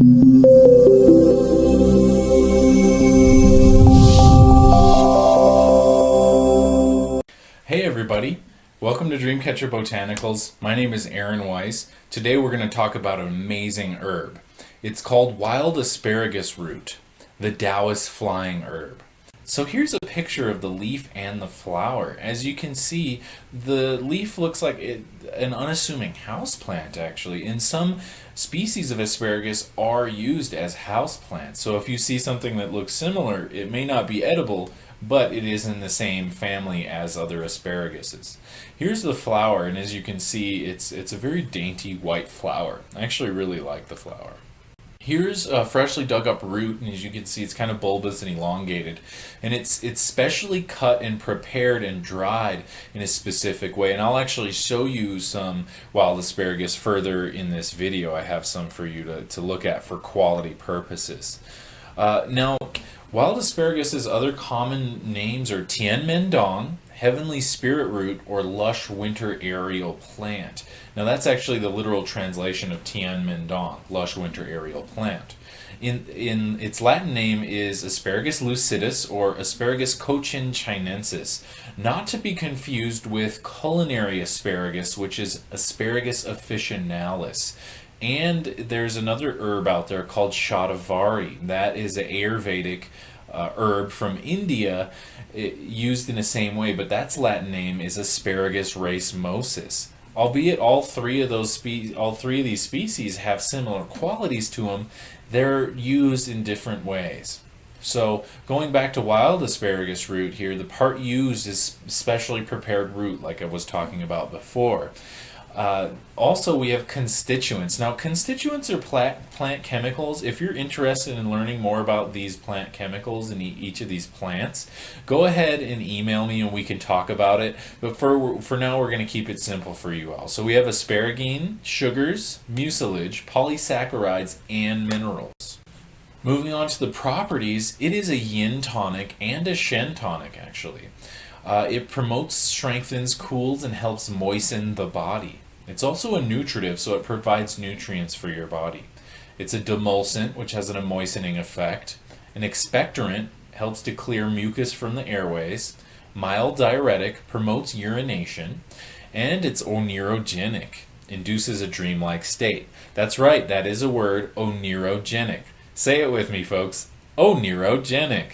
Hey everybody, welcome to Dreamcatcher Botanicals. My name is Aaron Weiss. Today we're going to talk about an amazing herb. It's called wild asparagus root, the Taoist flying herb. So here's a picture of the leaf and the flower. As you can see, the leaf looks like an unassuming houseplant actually. And some species of asparagus are used as houseplants. So if you see something that looks similar, it may not be edible, but it is in the same family as other asparaguses. Here's the flower, and as you can see, it's a very dainty white flower. I actually really like the flower. Here's a freshly dug up root, and as you can see, it's kind of bulbous and elongated, and it's specially cut and prepared and dried in a specific way. And I'll actually show you some wild asparagus further in this video. I have some for you to look at for quality purposes. Now, wild asparagus' other common names are Tian, heavenly spirit root, or lush winter aerial plant. Now that's actually the literal translation of Tian, lush winter aerial plant. In its Latin name is Asparagus lucidus or Asparagus Cochinchinensis, not to be confused with culinary asparagus, which is Asparagus officinalis. And there's another herb out there called shatavari. That is an Ayurvedic herb from India, used in the same way, but that's Latin name is Asparagus racemosus. Albeit all three of these species have similar qualities to them, they're used in different ways. So going back to wild asparagus root here, the part used is specially prepared root, like I was talking about before. Also, we have constituents. Now, constituents are plant chemicals. If you're interested in learning more about these plant chemicals in each of these plants, go ahead and email me and we can talk about it. But for now, we're going to keep it simple for you all. So we have asparagine, sugars, mucilage, polysaccharides, and minerals. Moving on to the properties, it is a yin tonic and a shen tonic, actually. It promotes, strengthens, cools, and helps moisten the body. It's also a nutritive, so it provides nutrients for your body. It's a demulcent, which has an moistening effect. An expectorant, helps to clear mucus from the airways. Mild diuretic, promotes urination. And it's oneirogenic, induces a dreamlike state. That's right, that is a word, oneirogenic. Say it with me, folks. Oneirogenic.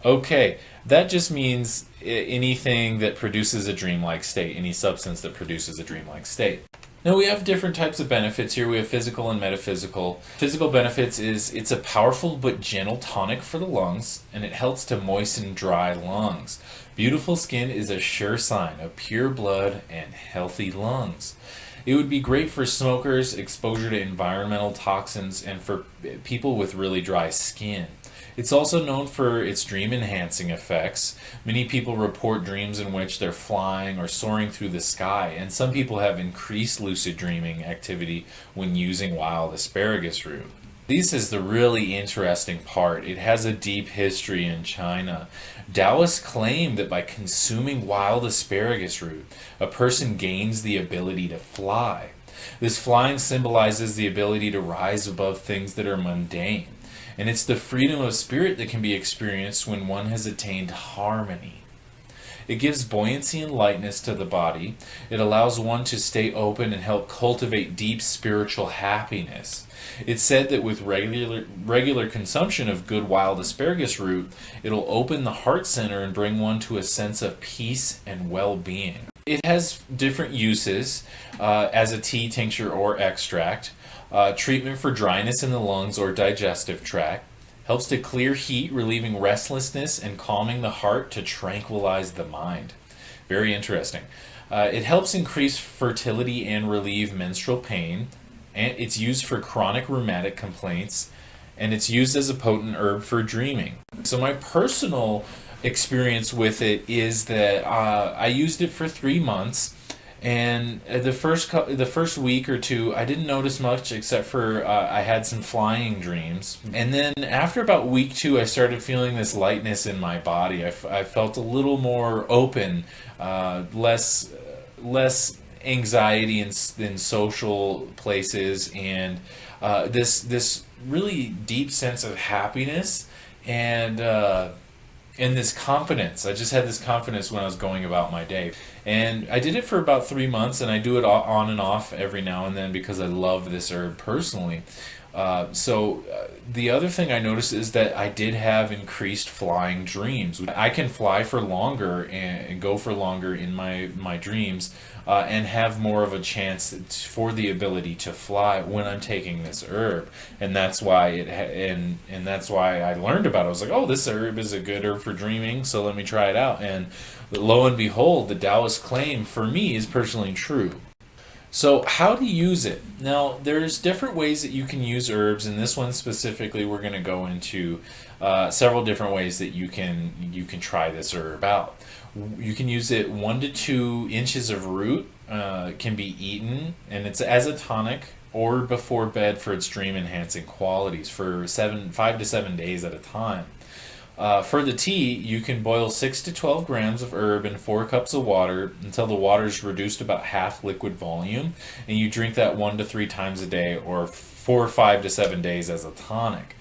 Okay, that just means anything that produces a dreamlike state, any substance that produces a dreamlike state. Now we have different types of benefits here. We have physical and metaphysical. Physical benefits is it's a powerful but gentle tonic for the lungs, and it helps to moisten dry lungs. Beautiful skin is a sure sign of pure blood and healthy lungs. It would be great for smokers, exposure to environmental toxins, and for people with really dry skin. It's also known for its dream-enhancing effects. Many people report dreams in which they're flying or soaring through the sky, and some people have increased lucid dreaming activity when using wild asparagus root. This is the really interesting part. It has a deep history in China. Taoists claim that by consuming wild asparagus root, a person gains the ability to fly. This flying symbolizes the ability to rise above things that are mundane. And it's the freedom of spirit that can be experienced when one has attained harmony. It gives buoyancy and lightness to the body. It allows one to stay open and help cultivate deep spiritual happiness. It's said that with regular consumption of good wild asparagus root, it'll open the heart center and bring one to a sense of peace and well-being. It has different uses as a tea, tincture, or extract. Treatment for dryness in the lungs or digestive tract. Helps to clear heat, relieving restlessness and calming the heart to tranquilize the mind. Very interesting. It helps increase fertility and relieve menstrual pain. And it's used for chronic rheumatic complaints. And it's used as a potent herb for dreaming. So my personal experience with it is that I used it for 3 months. And the first week or two, I didn't notice much except for I had some flying dreams. And then after about week 2, I started feeling this lightness in my body. I felt a little more open, less anxiety in social places, and this really deep sense of happiness and this confidence. I just had this confidence when I was going about my day. And I did it for about 3 months, and I do it on and off every now and then because I love this herb personally. The other thing I noticed is that I did have increased flying dreams. I can fly for longer and go for longer in my dreams, and have more of a chance for the ability to fly when I'm taking this herb. And that's why and that's why I learned about it. I was like, oh, this herb is a good herb for dreaming, so let me try it out. And lo and behold, the Taoist claim for me is personally true. So how to use it? Now, there's different ways that you can use herbs. In this one specifically, we're going to go into several different ways that you can try this herb out. You can use it 1 to 2 inches of root. Can be eaten, and it's as a tonic or before bed for its dream enhancing qualities for 5 to 7 days at a time. For the tea, you can boil 6 to 12 grams of herb in 4 cups of water until the water is reduced about half liquid volume, and you drink that 1 to 3 times a day or for 5 to 7 days as a tonic.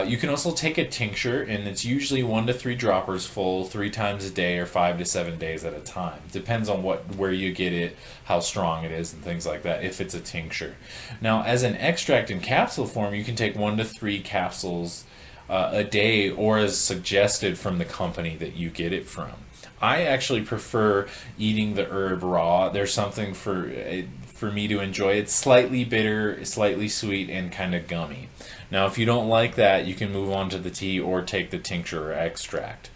You can also take a tincture, and it's usually 1 to 3 droppers full 3 times a day or 5 to 7 days at a time. Depends on where you get it, how strong it is, and things like that, if it's a tincture. Now, as an extract in capsule form, you can take 1 to 3 capsules a day, or as suggested from the company that you get it from. I actually prefer eating the herb raw. There's something for me to enjoy. It's slightly bitter, slightly sweet, and kind of gummy. Now, if you don't like that, you can move on to the tea or take the tincture or extract.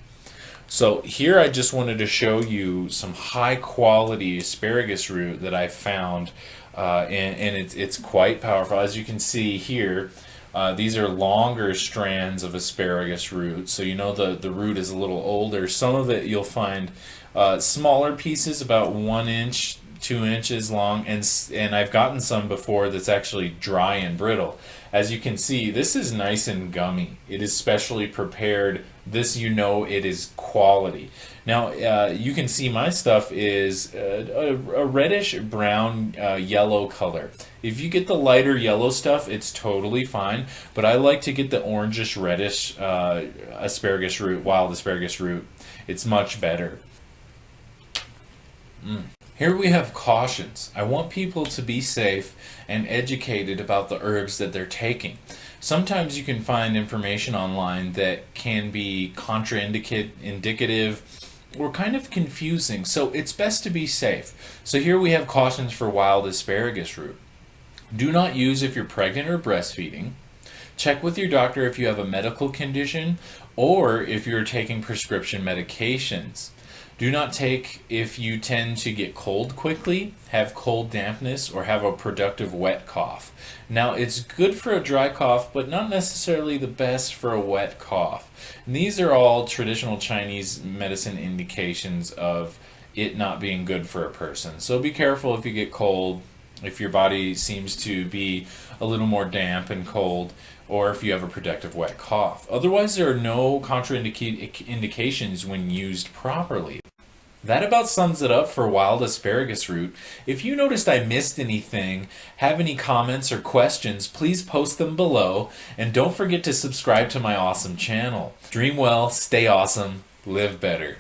So here I just wanted to show you some high quality asparagus root that I found, and it's quite powerful. As you can see here, these are longer strands of asparagus root, so you know the root is a little older. Some of it you'll find smaller pieces, about 1 inch, 2 inches long, and I've gotten some before that's actually dry and brittle. As you can see, this is nice and gummy. It is specially prepared. This, you know, it is quality. Now, you can see my stuff is a reddish brown yellow color. If you get the lighter yellow stuff, it's totally fine, but I like to get the orangish reddish asparagus root, wild asparagus root. It's much better. Here we have cautions. I want people to be safe and educated about the herbs that they're taking. Sometimes you can find information online that can be contraindicative or kind of confusing, so it's best to be safe. So here we have cautions for wild asparagus root. Do not use if you're pregnant or breastfeeding. Check with your doctor if you have a medical condition or if you're taking prescription medications. Do not take if you tend to get cold quickly, have cold dampness, or have a productive wet cough. Now, it's good for a dry cough, but not necessarily the best for a wet cough. And these are all traditional Chinese medicine indications of it not being good for a person. So be careful if you get cold, if your body seems to be a little more damp and cold, or if you have a productive wet cough. Otherwise, there are no contraindications when used properly. That about sums it up for wild asparagus root. If you noticed I missed anything, have any comments or questions, please post them below, and don't forget to subscribe to my awesome channel. Dream well, stay awesome, live better.